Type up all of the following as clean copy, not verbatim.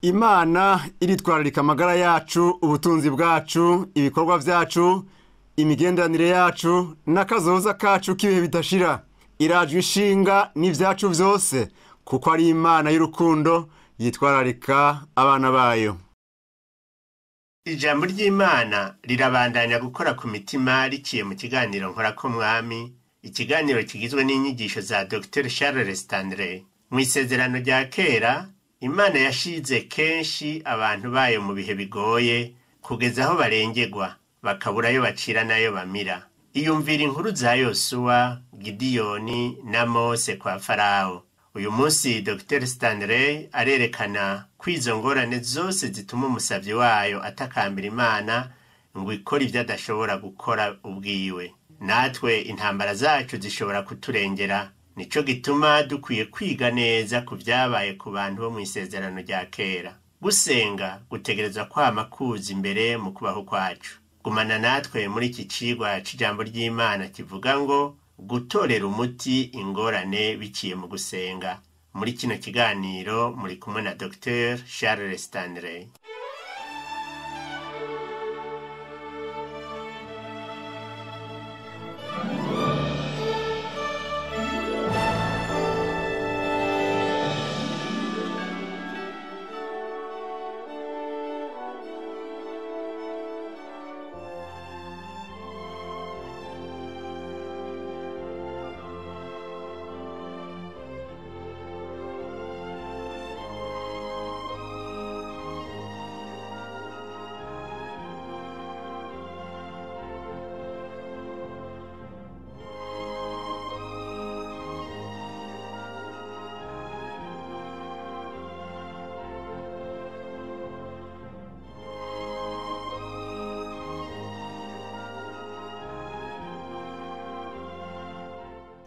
Imana iritwararika amagara yacu, ubutunzi bwacu, ibikorwa vyacu, imigenderanire yacu n'akazoza kacu k'ibihe bidashira. Irajwe ishinga n'ivyacu vyose kuko ari Imana y'urukundo yitwararika abana bayo. Ijambo ry'Imana rirabandanya gukora ku mitima riciye mu kiganiro Nkorako Mwami, ikiganiro kigizwe n'inyigisho za Dr. Charles Stanley. Mu isezerano rya kera, Imana yashize kenshi abantu bayo mu bihe bigoye kugeza aho barengegwa, bakabura ayo bacira n'ayo bamira. Iyumvira inkuru za Yosuwa, Gidiyoni na Mose kwa Farawo. Uyu munsi Dr. Stanley arerekana ko izo ngorane zose zituma umusavyi wayo atakambira Imana ngo ikore ivyo adashobora gukora ubwiwe. Natwe intambara zacu zishobora kuturengera. Nico gituma dukwiye kwiga neza ku vyabaye ku bantu bo mu isezerano rya kera. Gusenga gutegerezwa kwama kuza imbere mu kubaho kwacu. Gumana natwe muri iki cigwa c'ijambo ry'Imana kivuga ngo gutorera umuti ingorane biciye mu gusenga. Muri kino kiganiro muri kumwe na Dr. Charles Stanley.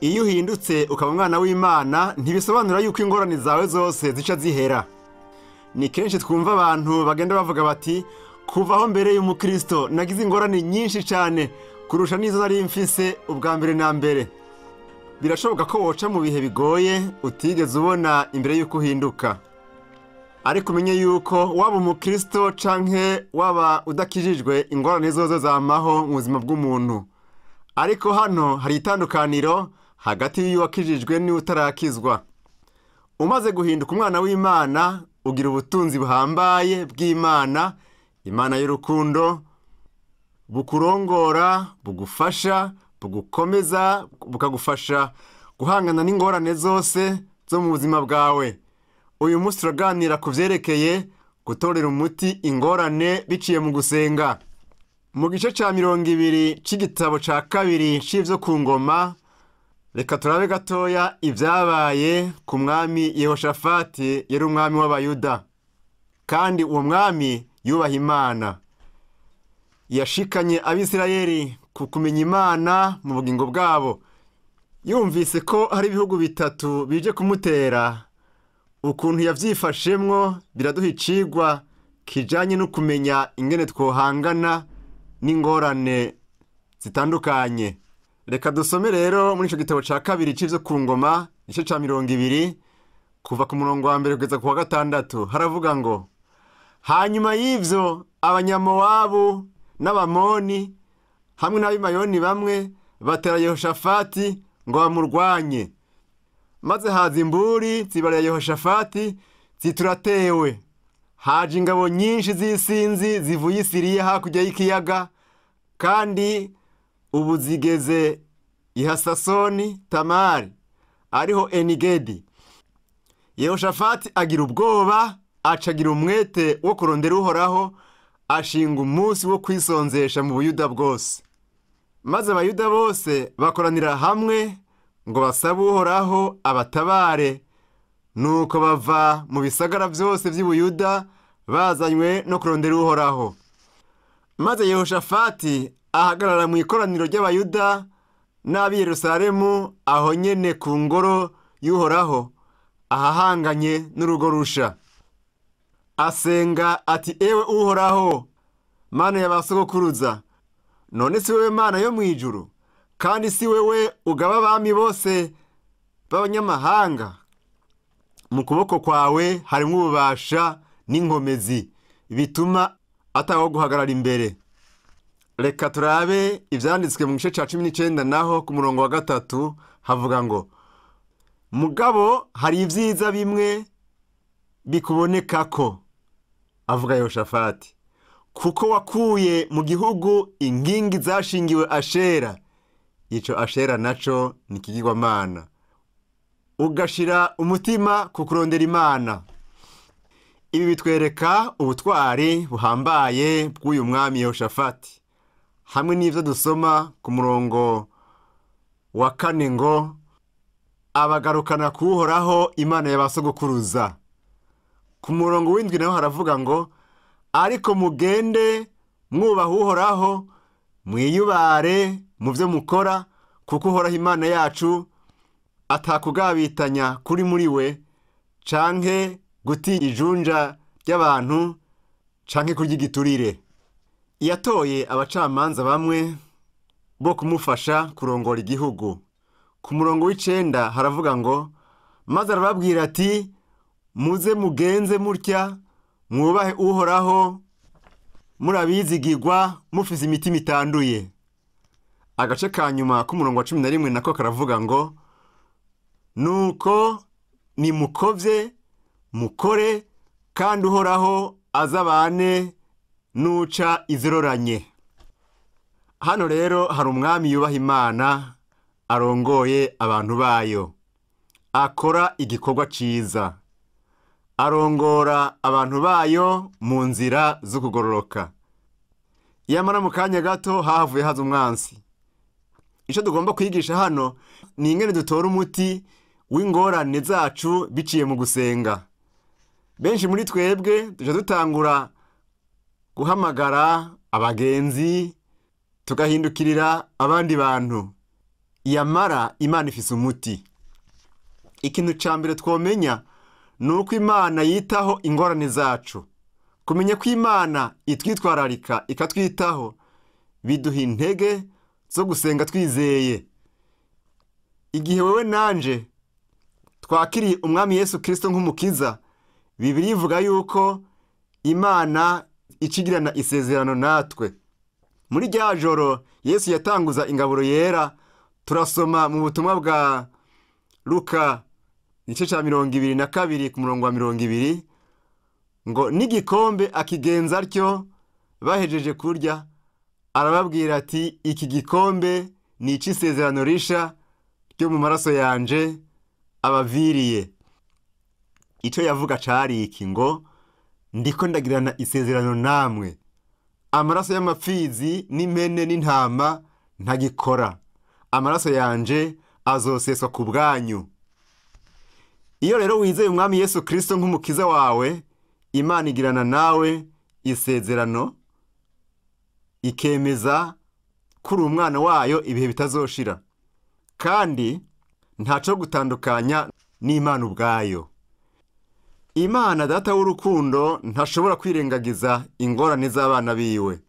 Iyo uhindutse ukaba umwana w'Imana ntibisobanura yuko ingorane zawe zose zica zihera. Ni kenshi twumva abantu bagenda bavuga bati kuvaho mbere y'umukristo nagize ingorane nyinshi cyane kurusha n'izo nari mfise ubwa mbere na mbere. Birashoboka ko woca mu bihe bigoye utigeze ubona imbere yuko uhinduka. Ariko umenye yuko waba umukristo canke waba udakijijwe ingorane zose zamaho mu buzima bw'umuntu. Ariko hano hari itandukaniro hagati y'uwakijijwe n'utarakizwa. Umaze guhinduka umwana w'Imana ugira ubutunzi buhambaye bw'Imana, Imana y'urukundo, bukurongora, bugufasha, bugukomeza, bukagufasha guhangana n'ingorane zose zo mu buzima bwawe. Uyu munsi turaganira ku vyerekeye gutorera umuti ingorane biciye mu gusenga. Mu gice ca 20 c'igitabo ca kabiri c'ivyo ku ngoma, reka turabe gatoya ivyabaye ku mwami Yehoshafati yari umwami w'Abayuda. Kandi uwo mwami yubaha Imana. Yashikanye Abisirayeli ku kumenya Imana mu bugingo bwabo. Yumvise ko hari ibihugu bitatu bije kumutera. Ukuntu yavyifashemwo biraduha icigwa kijanye no kumenya ingene twohangana n'ingorane zitandukanye. Reka dusome rero muri ico gitabo ca kabiri c'ivyo ku ngoma, igice ca 20 kuva ku murongo wa mbere kugeza ku wa 6. Haravuga ngo hanyuma y'ivyo abanyamowabu n'abamoni hamwe n'abimayoni bamwe batera Yehoshafati ngo bamurwanye. Maze haza imburi zibarira Yehoshafati zituratewe. Haje ingabo nyinshi z'isinzi zivuye Siriya hakurya y'ikiyaga, kandi ubu zigeze i Hasasoni Tamari, ariho Enigedi. Yehoshafati agira ubwoba, acagira umwete wo kurondera Uhoraho, ashinga umunsi wo kwisonzesha mu Buyuda bwose. Maze Abayuda bose bakoranira hamwe ngo basabe Uhoraho abatabare. Nuko bava mu bisagara vyose vy'Ubuyuda bazanywe no kurondera Uhoraho. Maze Yehoshafati ahagarara mu ikoraniro ry'Abayuda n'ab'i Yerusalemu aho nyene ku ngoro y'Uhoraho, ahahanganye n'urugo rusha. Asenga ati, ewe Uhoraho, Mana y'abasogokuruza, none si wewe Mana yo mw'ijuru, kandi si wewe ugaba abami bose b'abanyamahanga? Mu kuboko kwawe harimo ububasha n'inkomezi bituma ataho guhagarara imbere. Reka turabe ivyanditswe mu gice ca 19 naho ku murongo wa 3 havuga ngo, mugabo hari ivyiza bimwe bikubonekako, avuga Yehoshafati, kuko wakuye mu gihugu inkingi zashingiwe Ashera, ico Ashera naco ni ikigirwamana, ugashira umutima ku kurondera Imana. Ibi bitwereka ubutwari buhambaye bw'uyu mwami Yehoshafati, hamwe n'ivyo dusoma ku murongo wa 4 ngo, abagarukana kuhoraho Imana y'abasogokuruza. Ku murongo w'indwi naho haravuga ngo, ariko mugende mwubaha Uhoraho, mwiyubare mu vyo mukora, kuko Uhoraho Imana yacu atakugabitanya kuri muri we, canke guti ijunja ry'abantu, canke kurya igiturire. Yatoye abacamanza bamwe bo kumufasha kurongora igihugu. Ku murongo w'9 haravuga ngo, maze arababwira ati, muze mugenze mutya, mwubahe Uhoraho, murabizigirwa, mufise imitima itanduye. Agace ka nyuma ku murongo wa 11 nako karavuga ngo, nuko nimukovye mukore, kandi Uhoraho azabane nuca iziroranye. Hano rero hari umwami yubaha Imana, arongoye abantu bayo, akora igikorwa ciza, arongora abantu bayo mu nzira zo kugororoka. Yamara mu kanya gato havuye haza umwansi. Ico tugomba kwigisha hano ni ingene dutora umuti w'ingorane zacu biciye mu gusenga. Benshi muri twebwe tuje dutangura guhamagara abagenzi, tugahindukirira abandi bantu. Yamara Imana ifise umuti. Ikintu ca mbere twomenya nuko Imana yitaho ingorane zacu. Kumenya ko Imana itwitwararika ikatwitaho biduha intege zo gusenga twizeye. Igihe wewe nanje twakiriye umwami Yesu Kristo nk'umukiza, Bibiliya ivuga yuko Imana icigirana isezerano natwe. Muri rya joro Yesu yatanguza ingaburo yera, turasoma mu butumwa bwa Luka igice ca 22 ku murongo wa 20 ngo, n'igikombe akigenza atyo bahejeje kurya, arababwira ati, iki gikombe ni ic'isezerano risha ryo mu maraso yanje abaviriye. Ico yavuga cari iki ngo, ndiko ndagirana isezerano namwe, amaraso y'amapfizi n'impene n'intama ntagikora, amaraso yanje azoseswa ku bwanyu. Iyo rero wizeye umwami Yesu Kristo nk'umukiza wawe, Imana igirana nawe isezerano, ikemeza kuri umwana wayo ibihe bitazoshira, kandi ntaco gutandukanya n'Imana ubwayo. Imana data w'urukundo ntashobora kwirengagiza ingorane z'abana biwe.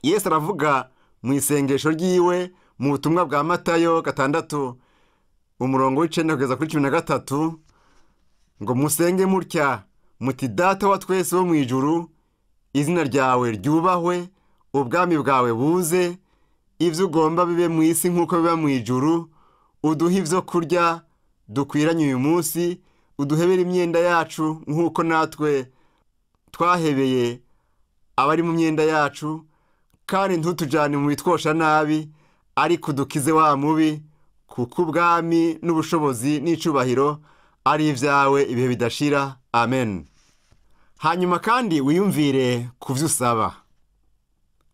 Yesu aravuga mu isengesho ryiwe mu butumwa bwa Matayo 6 umurongo w'9 kugeza kuri 13 ngo, musenge mutya muti, data wa twese wo mwijuru, izina ryawe ryubahwe, ubwami bwawe buze, ivyo ugomba bibe mu isi nk'uko biba mu ijuru, uduhe ivyo kurya dukwiranye uyu munsi, uduhebere imyenda yacu nk'uko natwe twahebeye abari mu myenda yacu, kandi ntutujane mu bitwosha nabi, ariko dukize wa mubi, kuko ubwami n'ubushobozi n'icubahiro ari ivyawe ibihe bidashira. Amen. Hanyuma kandi wiyumvire kuvyo usaba.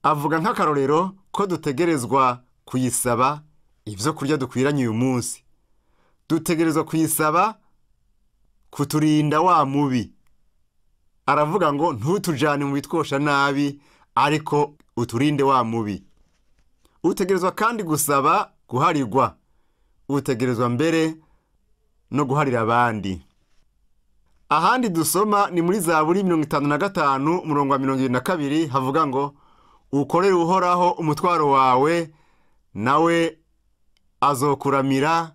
Avuga nk'akarorero ko dutegerezwa kuyisaba ivyo kurya dukwiranye uyu munsi. Dutegerezwa kuyisaba kuturinda wa mubi. Aravuga ngo, ntutujane mu bitwosha nabi, ariko uturinde wa mubi. Utegerezwa kandi gusaba guharirwa. Utegerezwa mbere no guharira abandi. Ahandi dusoma ni muri Zaburi 55 umurongo wa 22 havuga ngo, ukorere Uhoraho umutwaro wawe, nawe azokuramira,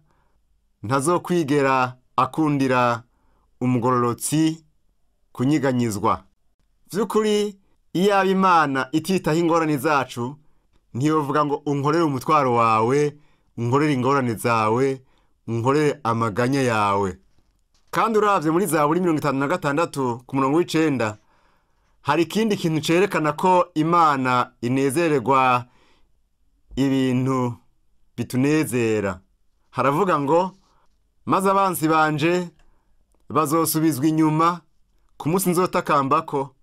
ntazokwigera akundira umugororotsi kunyiganyizwa. Vy'ukuri iyaba Imana ititaho ingorane zacu ntiyovuga ngo unkorere umutwaro wawe, unkorere ingorane zawe, unkorere amaganya yawe. Kandi uravye muri Zaburi 56 ku murongo w'9 hari ikindi kintu cerekana ko Imana inezererwa ibintu bitunezera. Haravuga ngo maze abansi banje bazosubizwa inyuma ku munsi nzotakambako.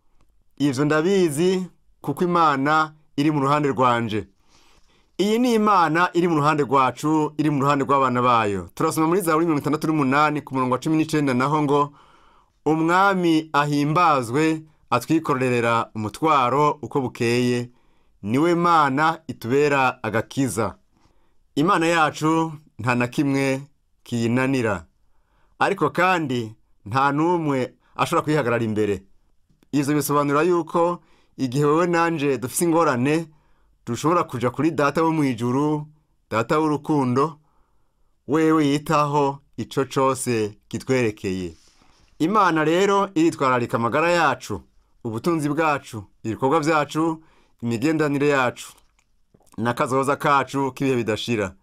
Ivyo ndabizi kuko Imana iri mu ruhande rwanje. Iyi ni Imana iri mu ruhande rwacu, iri mu ruhande rw'abana bayo. Turasoma muri Zaburi 68 ku murongo wa 19 naho ngo umwami ahimbazwe atwikorerera umutwaro uko bukeye, niwe Mana itubera agakiza. Imana yacu nta na kimwe kiyinanira, ariko kandi nta numwe ashobora kwihagarara imbere. Ivyo bisobanura yuko igihe wewe nanje dufise ingorane dushobora kuja kuri Data wo mwijuru, Data w'urukundo, wewe yitaho ico cose kitwerekeye. Imana rero iritwararika amagara yacu, ubutunzi bwacu, ibikorwa vyacu, imigendanire yacu n'akazoza kacu k'ibihe bidashira.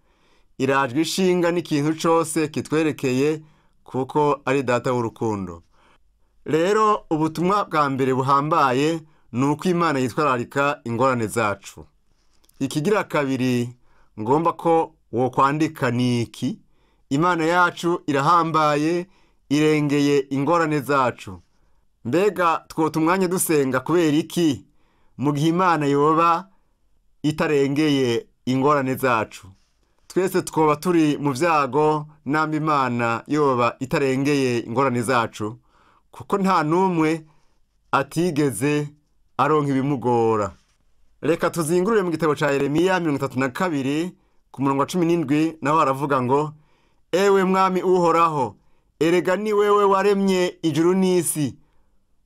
Irajwe ishinga n'ikintu cose kitwerekeye kuko ari Data w'urukundo. Rero ubutumwa bwa mbere buhambaye nuko Imana yitwararika ingorane zacu. Ikigira kabiri ngomba ko wo kwandika niki: Imana yacu irahambaye, irengeye ingorane zacu. Mbega twota umwanya dusenga kubera iki mu gihe Imana yoba itarengeye ingorane zacu? Twese twoba turi mu vyago namba Imana yoba itarengeye ingorane zacu, kuko nta numwe atigeze aronka ibimugora. Reka tuzingurure mu gitabo ca Yeremiya 32 ku murongo wa 17 naho haravuga ngo ewe mwami uhoraho, erega ni wewe waremye ijuru n'isi,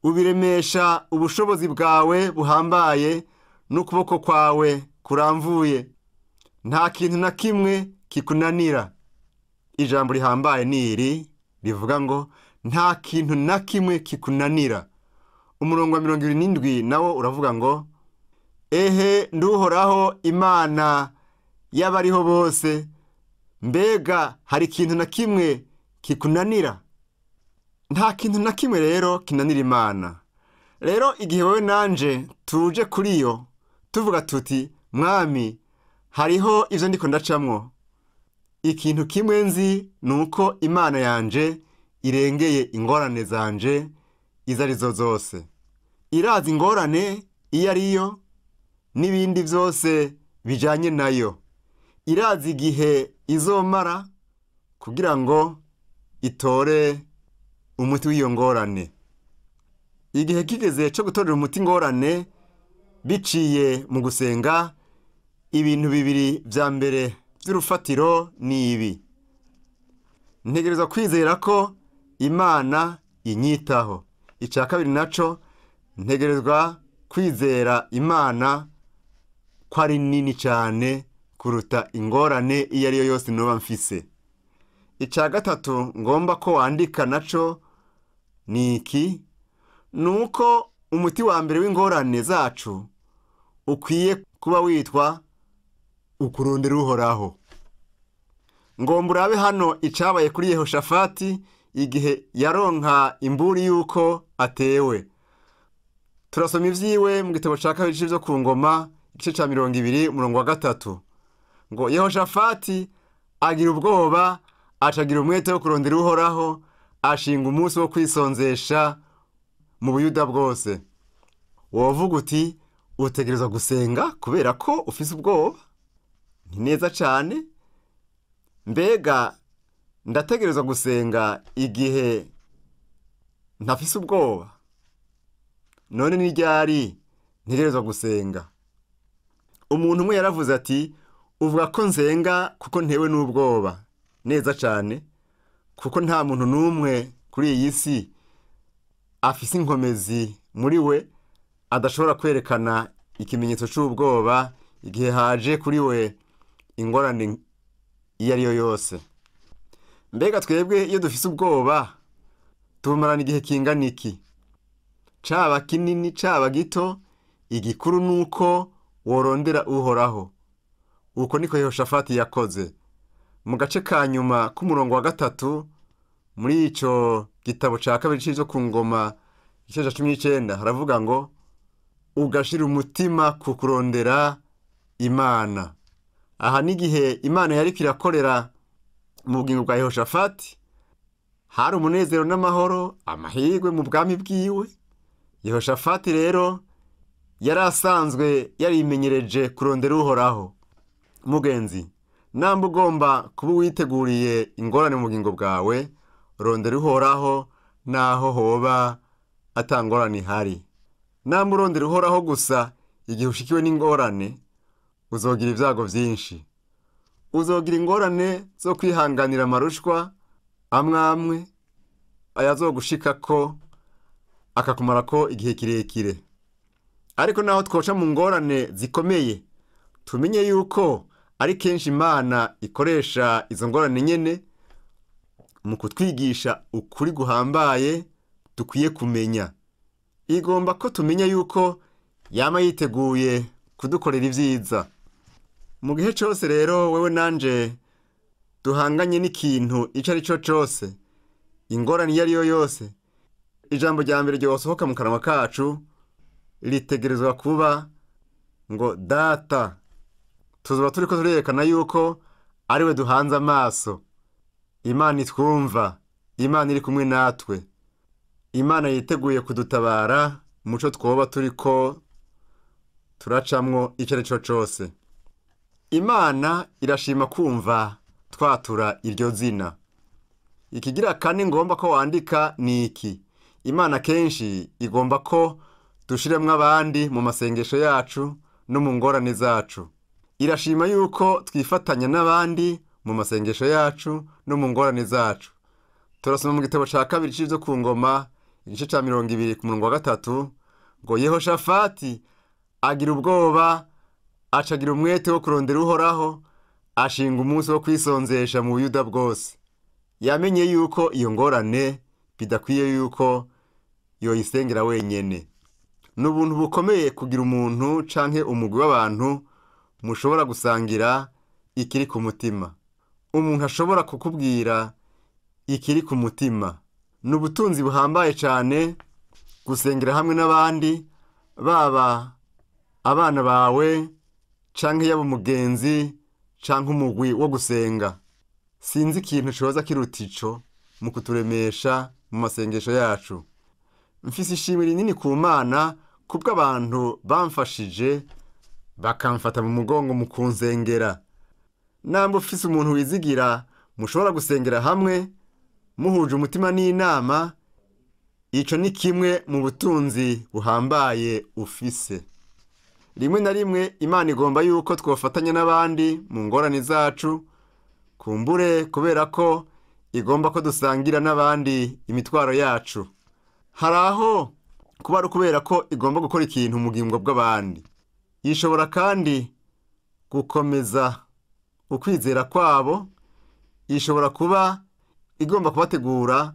ubiremesha ubushobozi bwawe buhambaye n'ukuboko kwawe kuramvuye. Nta kintu na kimwe kikunanira. Ijambo rihambaye niri rivuga ngo nta kintu na kimwe kikunanira. Umurongo wa 27 nawo uravuga ngo ehe nduhoraho Imana y'abariho bose, mbega hari ikintu na kimwe kikunanira? Nta kintu na kimwe rero kinanira Imana. Rero igihe wewe nanje tuje kuri yo tuvuga tuti mwami hariho ivyo ndiko ndacamwo, ikintu kimwe nzi nuko Imana yanje irengeye ingorane zanje izo arizo zose. Irazi ingorane iyo ariyo n'ibindi vyose bijanye nayo. Irazi igihe izomara kugira ngo itore umuti w'iyo ngorane. Igihe kigeze cyo gutorera umuti ingorane biciye mu gusenga, ibintu bibiri vya mbere vy'urufatiro ni ibi: ntegerezwa kwizera ko Imana inyitaho. Ica kabiri naco ntegerezwa kwizera Imana ko ari nini cyane kuruta ingorane iyo ariyo yose noba mfise. Ica gatatu ngomba ko wandika naco ni iki: nuko umuti wa mbere w'ingorane zacu ukwiye kuba witwa ukurondera uhoraho. Ngomba urabe hano icabaye kuri Yehoshafati igihe yaronka imburi yuko atewe. Turasoma ivyiwe mu gitabo ca kabiri c'ivyo ku ngoma igice ca 20 umurongo wa 3 ngo Yehoshafati agira ubwoba, acagira umwete wo kurondera uhoraho, ashinga umunsi wo kwisonzesha mu Buyuda bwose. Wovuga uti utegerezwa gusenga kubera ko ufise ubwoba? Ni neza cane. Mbega ndategerezwa gusenga igihe ntafise ubwoba? None ni ryari ntegerezwa gusenga? Umuntu umwe yaravuze ati uvuga ko nsenga kuko ntewe n'ubwoba. Neza cane, kuko nta muntu numwe kuri iyi si afise inkomezi muri we adashobora kwerekana ikimenyetso c'ubwoba igihe haje kuri we ingorane iyo ariyo yose. Mbega twebwe iyo dufise ubwoba tubumarana igihe kingana iki? caba kinini caba gito, igikuru nuko worondera uhoraho. Uko niko Yehoshafati yakoze. Mu gace ka nyuma k'umurongo wa 3 muri ico gitabo ca kabiri c'ivyo ku ngoma igice ca 19 haravuga ngo ugashira umutima ku kurondera Imana. Aha n'igihe Imana yariko irakorera mu bugingo bwa Yehoshafati, hari umunezero n'amahoro, amahirwe mu bwami bwiwe. Yehoshafati rero yari asanzwe yarimenyereje kurondera uhoraho. Mugenzi, namba ugomba kuba witeguriye ingorane mu bugingo bwawe, rondera uhoraho naho hoba atangorane ihari. Namba urondera uhoraho gusa igihe ushikiwe n'ingorane, uzogira ibyago vyinshi. Uzogira ingorane zo kwihanganira amarushwa amwamwe ayazogushikako akakumarako igihe kirekire. Ariko naho twoca mu ngorane zikomeye, tumenye yuko ari kenshi Imana ikoresha izo ngorane nyene mu kutwigisha ukuri guhambaye dukwiye kumenya. Igomba ko tumenya yuko yama yiteguye kudukorera ivyiza. Mu gihe cyose rero wewe nanje duhanganye n'ikintu ico ari cyo cyose, ingorane iyo ari yo yose, ijambo rya mbere ryosohoka mu kanwa kacu ritegerezwa kuba ngo data. Tuzoba turiko turerekana yuko ari we duhanze amaso. Imana itwumva, Imana iri kumwe natwe, Imana yiteguye kudutabara muco twoba turiko turacamwo ico ari cyo cyose. Imana irashima kumva twatura iryo zina. Ikigira kane ngomba ko wandika ni iki: Imana kenshi igomba ko dushiremwo abandi mu masengesho yacu no mu ngorane zacu. Irashima yuko twifatanya n'abandi mu masengesho yacu no mu ngorane zacu. Turasoma mu gitabo ca kabiri c'ivyo ku ngoma igice ca 20 ku murongo wa 3 ngo Yehoshafati agira ubwoba, acagira umwete wo kurondera uhoraho, ashinga umunsi wo kwisonzesha mu Buyuda bwose. Yamenye yuko iyo ngorane bidakwiye yuko yoyisengera wenyene. N'ubuntu bukomeye kugira umuntu canke umugwi w'abantu mushobora gusangira ikiri ku mutima. Umuntu ashobora kukubwira ikiri ku mutima. N'ubutunzi buhambaye cane gusengera hamwe n'abandi, baba abana bawe canke yaba umugenzi canke umugwi wo gusenga. Sinzi ikintu coza kiruta ico mu kuturemesha mu masengesho yacu. Mfise ishimwe rinini ku Mana kubwo abantu bamfashije bakamfata mu mugongo mu kunsengera. Namba ufise umuntu wizigira mushobora gusengera hamwe muhuje umutima n'inama, ico ni kimwe mu butunzi buhambaye ufise. Rimwe na rimwe Imana igomba yuko twofatanya n'abandi mu ngorane zacu, kumbure kubera ko igomba ko dusangira n'abandi imitwaro yacu. Haraho kuba ari kubera ko igomba gukora ikintu mu bugingo bw'abandi. Ishobora kandi gukomeza ukwizera kwabo. Ishobora kuba igomba kubategura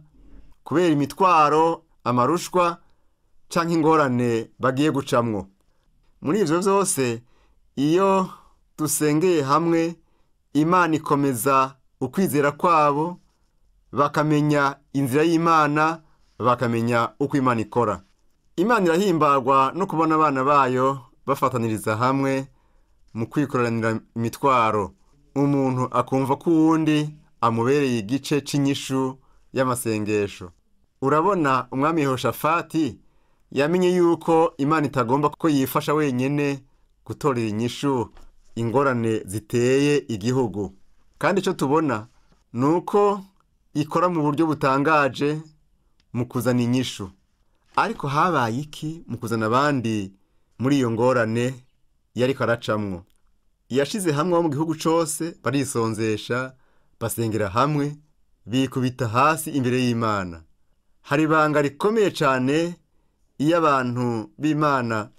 kubera imitwaro, amarushwa canke ingorane bagiye gucamwo. Muri ivyo vyose, iyo dusengeye hamwe, Imana ikomeza ukwizera kwabo, bakamenya inzira y'Imana, bakamenya uko Imana ikora. Imana irahimbarwa no kubona abana bayo bafataniriza hamwe mu kwikoranira imitwaro. Umuntu akumva ko uwundi amubereye igice c'inyishu y'amasengesho. Urabona umwami Yehoshafati yamenye yuko Imana itagomba ko yifasha wenyene gutorera inyishu ingorane ziteye igihugu. Kandi ico tubona nuko ikora mu buryo butangaje mu kuzana inyishu. Ariko habaye iki mu kuzana abandi muri iyo ngorane yariko aracamwo? Yashize hamwe abo mu gihugu cose barisonzesha, basengera hamwe, bikubita hasi imbere y'Imana. Hari ibanga rikomeye cane iyo abantu b'Imana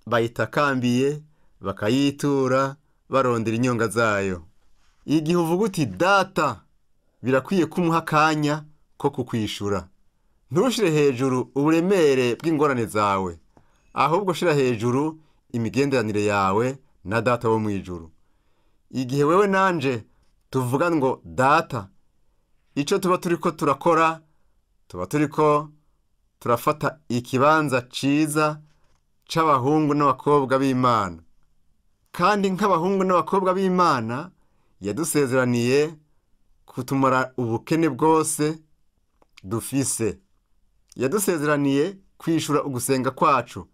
bayitakambiye, bakayitura, barondera inyonga zayo. Igihe uvuga uti data, birakwiye kumuha akanya ko kukwishura. ntushire hejuru uburemere bw'ingorane zawe, ahubwo shira hejuru imigenderanire yawe na data wo mu ijuru. Igihe wewe nanje tuvuga ngo data, icyo tuba turiko turakora, tuba turiko turafata ikibanza ciza c'abahungu n'abakobwa b'Imana. Kandi nk'abahungu n'abakobwa b'Imana yadusezeraniye kutumara ubukene bwose dufise. Yadusezeraniye kwishura ugusenga kwacu.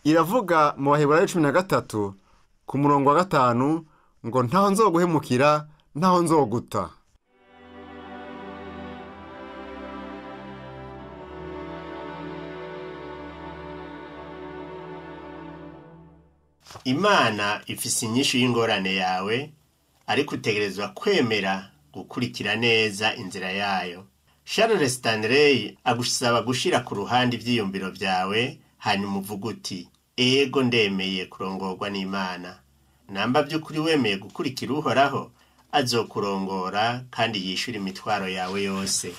Iravuga mu Baheburayo 13 ku murongo wa 5 ngo ntaho nzoguhemukira, ntaho nzoguta. Imana ifise inyishu y'ingorane yawe, ariko utegerezwa kwemera gukurikira neza inzira yayo. Charles Stanley agusaba gushira ku ruhande ivyiyumviro vyawe, hanyuma uvuga uti ego ndemeye kurongorwa n'Imana. Namba by'ukuri wemeye gukurikira Uhoraho, azokurongora kandi yishura imitwaro yawe yose.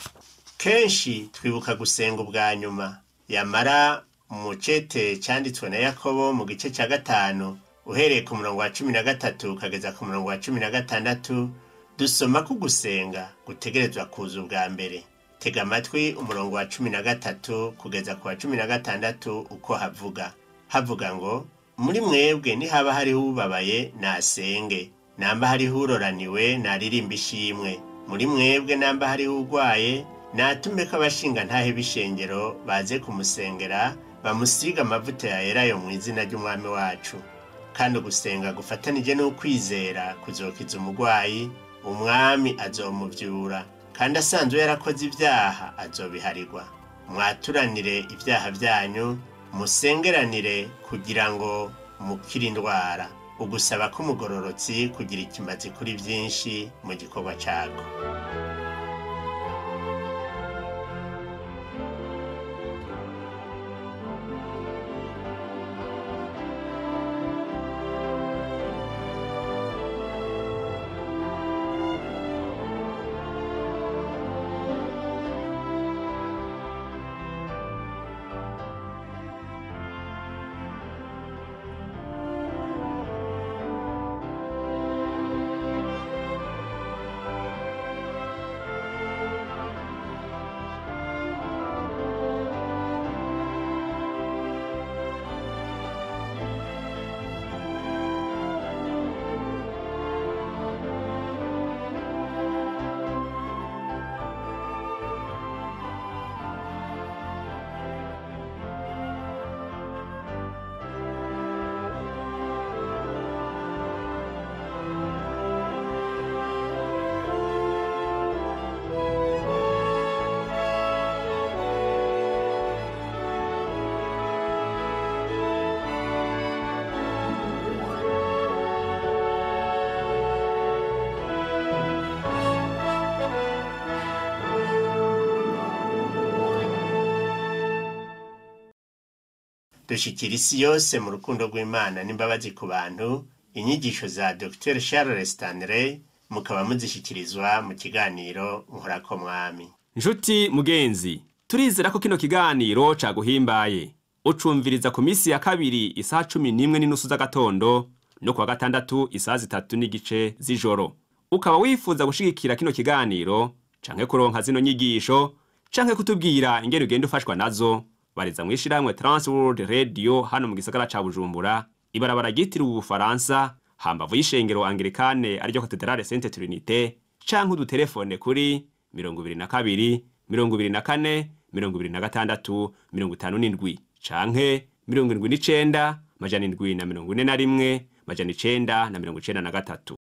Kenshi twibuka gusenga ubwa nyuma, yamara mu cete cyanditswe na Yakobo mu gice cya 5 uhereye ku murongo wa 13 kageza ku murongo wa 16 dusoma ko gusenga gutegerezwa kuza ubwa mbere. Tega amatwi umurongo wa 13 kugeza ku wa 16 uko havuga ngo muri mwebwe nihaba hariho ubabaye nasenge, namba hariho uroraniwe naririmba ishimwe, muri mwebwe namba hariho urwaye natumeko abashinga ntahe bishengero baze kumusengera, bamusiga amavuta yera yo mu izina ry'umwami wacu. Kandi gusenga gufatanije no kwizera kuzokiza umugwayi, umwami azomuvyura, kandi asanzwe yarakoze ibyaha azobiharirwa. Mwaturanire ibyaha byanyu, musengeranire kugira ngo mukire indwara. Ugusaba ko umugororotsi kugira ikimazi kuri byinshi mu gikorwa cyago. Dushikira isi yose mu rukundo rw'Imana n'imbabazi ku bantu. Inyigisho za Dr. Charles Stanley mukaba muzishikirizwa mu kiganiro Nkorako Mwami. Nshuti mugenzi, turizera ko kino kiganiro caguhimbaye. Ucumviriza ku misi ya kabiri isaha 11:30 z'agatondo no kuwa gatandatu isaha 3:30 z'ijoro. Ukaba wifuza gushigikira kino kiganiro canke kuronka zino nyigisho canke kutubwira ingene ugenda ufashwa nazo, bariza mwishirahamwe Transworld Radio hano mu gisagara ca Bujumbura, ibarabara ryitiriwe Ubufaransa, hambavu y'ishengero Anglikane ariryo Cathedrale Sainte Trinité, canke udutelefone kuri 22 24 26 57 canke 79 741 993.